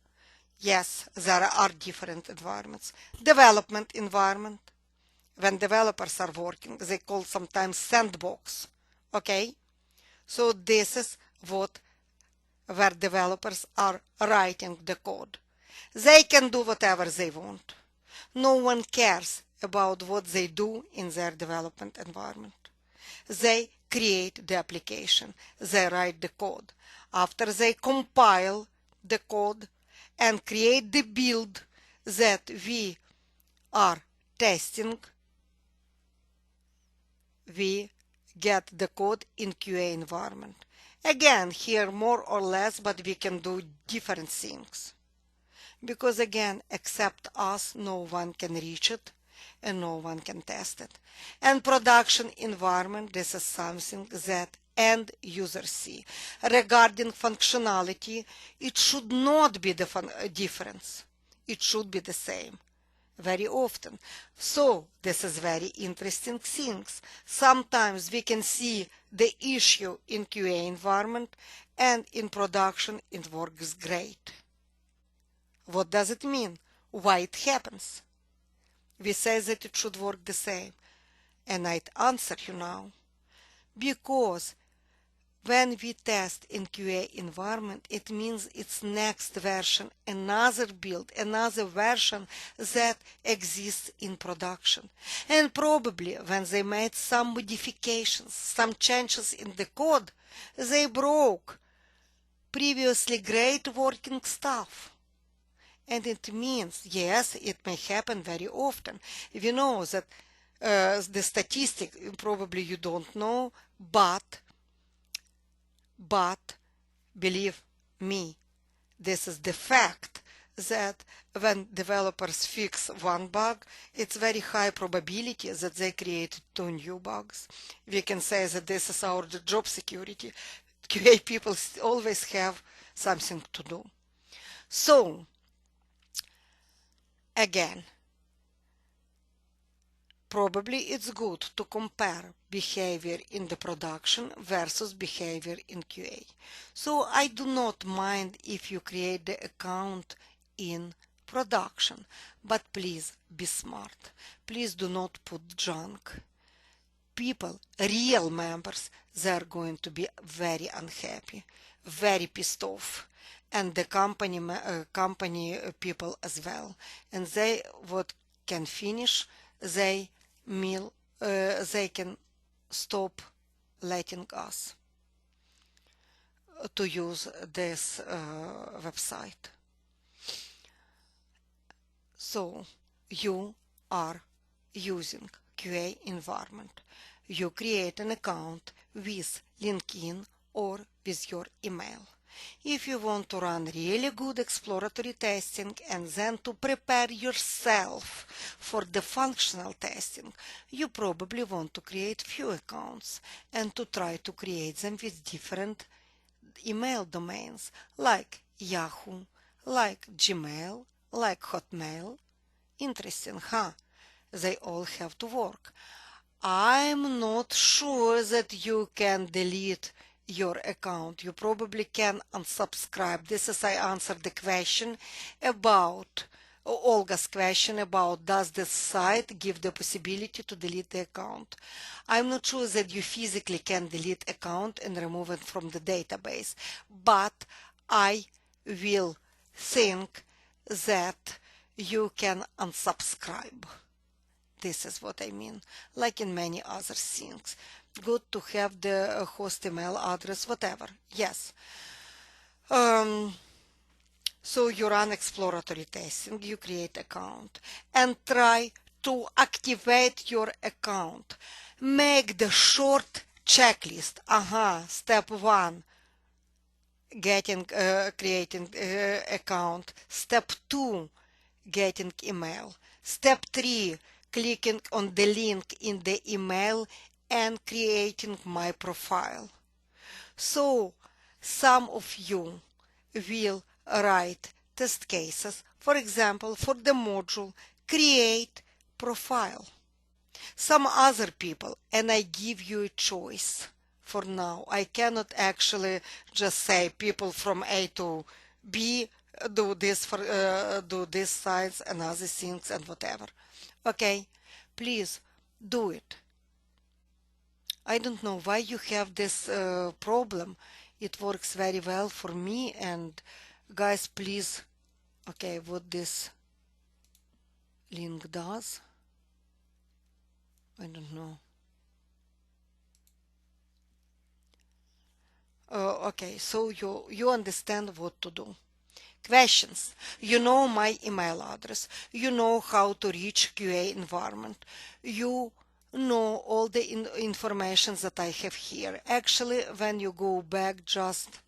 Yes, there are different environments. Development environment. When developers are working, they call sometimes sandbox. Okay? So this is where developers are writing the code. They can do whatever they want. No one cares about what they do in their development environment. They create the application. They write the code. After they compile the code and create the build that we are testing, we get the code in QA environment. Again, here more or less, but we can do different things. Because again, except us, no one can reach it. and no one can test it. And production environment, this is something that end users see. Regarding functionality, it should not be the difference. It should be the same very often. So this is very interesting things. Sometimes we can see the issue in QA environment and in production it works great. What does it mean? Why it happens? We say that it should work the same. And I'd answer you now. Because when we test in QA environment, it means it's next version, another build, another version that exists in production. And probably when they made some modifications, some changes in the code, they broke previously great working stuff. And it means, yes, it may happen very often. We know that the statistic, probably you don't know, but believe me, this is the fact that when developers fix one bug, it's very high probability that they create 2 new bugs. We can say that this is our job security. QA people always have something to do. So, again, probably it's good to compare behavior in the production versus behavior in QA. So I do not mind if you create the account in production, but please be smart. Please do not put junk. People, real members, they are going to be very unhappy, very pissed off, and the company people as well. And they what can finish, they can stop letting us to use this website. So you are using QA environment. You create an account with LinkedIn or with your email. If you want to run really good exploratory testing and then to prepare yourself for the functional testing, you probably want to create few accounts and to try to create them with different email domains like Yahoo, like Gmail, like Hotmail. Interesting, huh? They all have to work. I'm not sure that you can delete your account. You probably can unsubscribe. This is I answered the question about Olga's question about does the site give the possibility to delete the account. I'm not sure that you physically can delete account and remove it from the database, but I will think that you can unsubscribe. This is what I mean, like in many other things. Good to have the host email address, whatever. Yes. So you run exploratory testing, you create account and try to activate your account. Make the short checklist. Step 1, creating account. Step 2, getting email. Step 3, clicking on the link in the email and creating my profile. So some of you will write test cases, for example, for the module create profile. Some other people, and I give you a choice for now. I cannot actually just say people from A to B do this for do this sites and other things and whatever. Okay, please do it. I don't know why you have this problem. It works very well for me, and guys, please, okay, what this link does, I don't know. Okay, so you understand what to do. Questions. You know my email address. You know how to reach QA environment. You know all the information that I have here. Actually, when you go back, just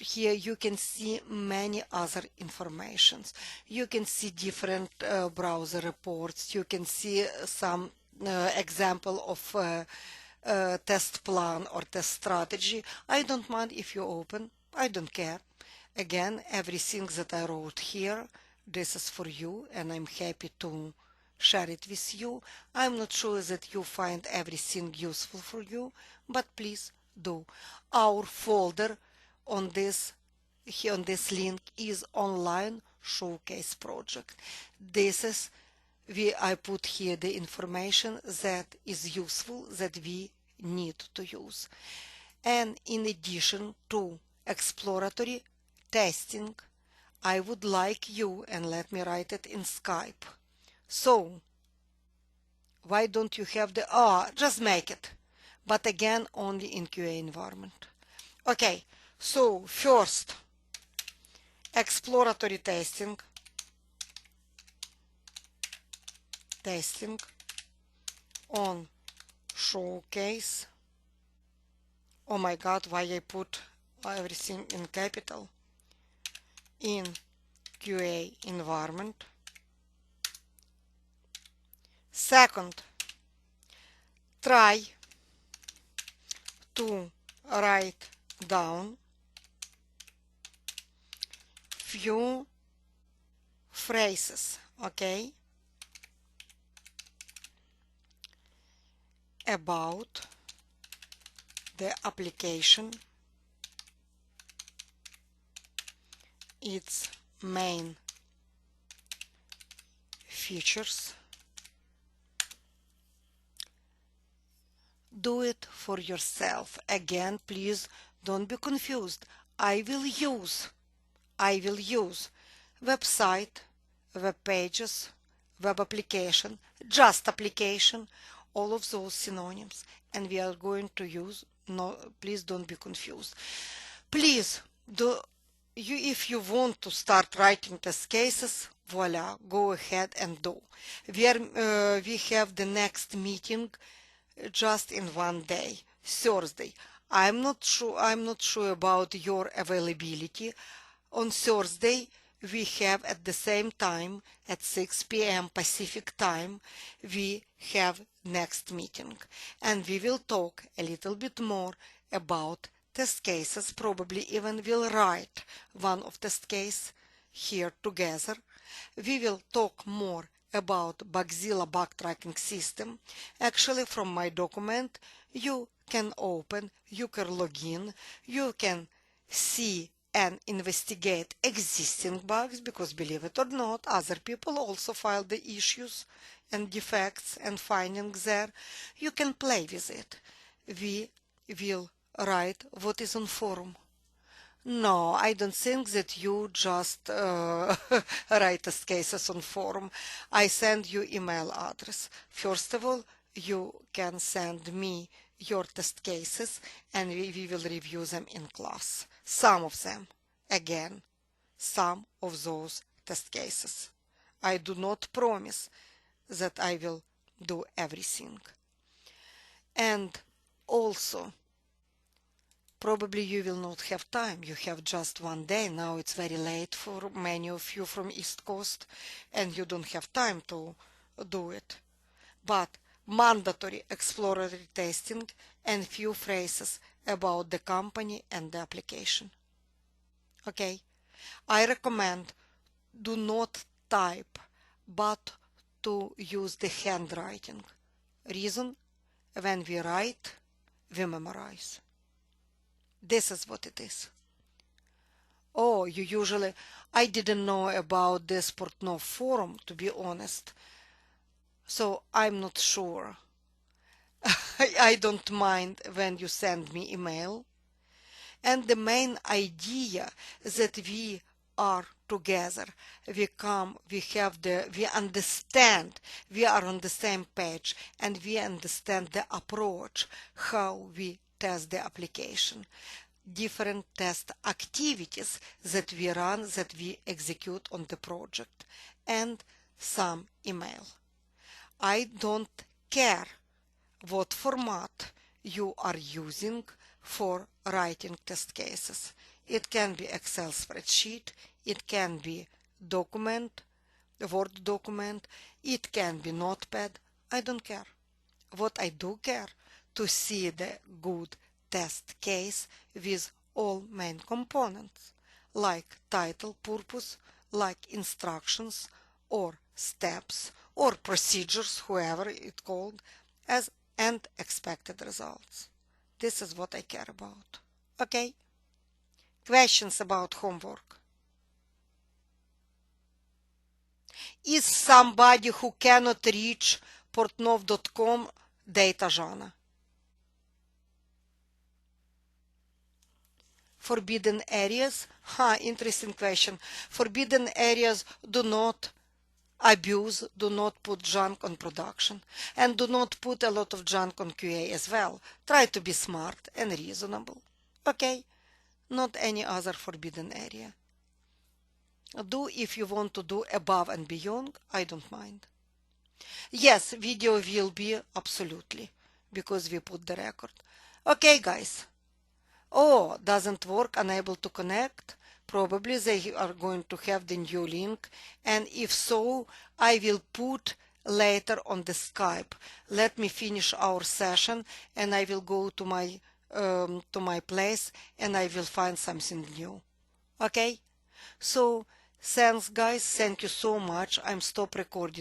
here you can see many other informations. You can see different browser reports. You can see some example of test plan or test strategy. I don't mind if you open. I don't care. Again, everything that I wrote here, this is for you, and I'm happy to share it with you. I'm not sure that you find everything useful for you, but please do. Our folder on this link is online showcase project. This is I put here the information that is useful, that we need to use. And in addition to exploratory testing, I would like you, and let me write it in Skype. So, why don't you have just make it. But again, only in QA environment. Okay, so first, exploratory testing on showcase. Oh my god, why I put everything in capital? In QA environment. Second, try to write down few phrases, okay, about the application, its main features. Do it for yourself. Again, please don't be confused. I will use website, web pages, web application, just application, all of those synonyms, and we are going to use, no, please don't be confused. Please if you want to start writing test cases, voila, go ahead and do. We have the next meeting just in one day, Thursday. I'm not sure about your availability. On Thursday we have at the same time at 6 p.m. Pacific time we have next meeting, and we will talk a little bit more about test cases. Probably even will write one of test case here together. We will talk more about Bugzilla bug tracking system. Actually, from my document you can open, you can log in, you can see and investigate existing bugs, because believe it or not, other people also file the issues and defects and findings there. You can play with it. We will write what is on forum. No, I don't think that you just write test cases on forum. I send you email address. First of all, you can send me your test cases and we will review them in class. Some of them, again, some of those test cases. I do not promise that I will do everything. And also, probably you will not have time. You have just one day. Now it's very late for many of you from East Coast and you don't have time to do it. But mandatory exploratory testing and few phrases about the company and the application. Okay, I recommend do not type but to use the handwriting. Reason, when we write, we memorize. This is what it is. Oh, I didn't know about this Portnoy forum, to be honest. So I'm not sure. I don't mind when you send me email. And the main idea that we are together, we understand, we are on the same page, and we understand the approach, how we test the application, different test activities that we run, that we execute on the project, and some email. I don't care what format you are using for writing test cases. It can be Excel spreadsheet. It can be document, Word document. It can be Notepad. I don't care. What I do care to see the good test case with all main components, like title, purpose, like instructions or steps or procedures, whoever it's called, as and expected results. This is what I care about. Okay? Questions about homework? Is somebody who cannot reach portnov.com data Jana? Forbidden areas? Interesting question. Forbidden areas: do not abuse, do not put junk on production, and do not put a lot of junk on QA as well. Try to be smart and reasonable. Okay? Not any other forbidden area. Do if you want to do above and beyond, I don't mind. Yes, video will be, absolutely, because we put the record. Okay, guys. Oh, doesn't work, unable to connect. Probably they are going to have the new link, and if so, I will put later on the Skype. Let me finish our session, and I will go to my place, and I will find something new. Okay? So, thanks guys, thank you so much. I'm stop recording.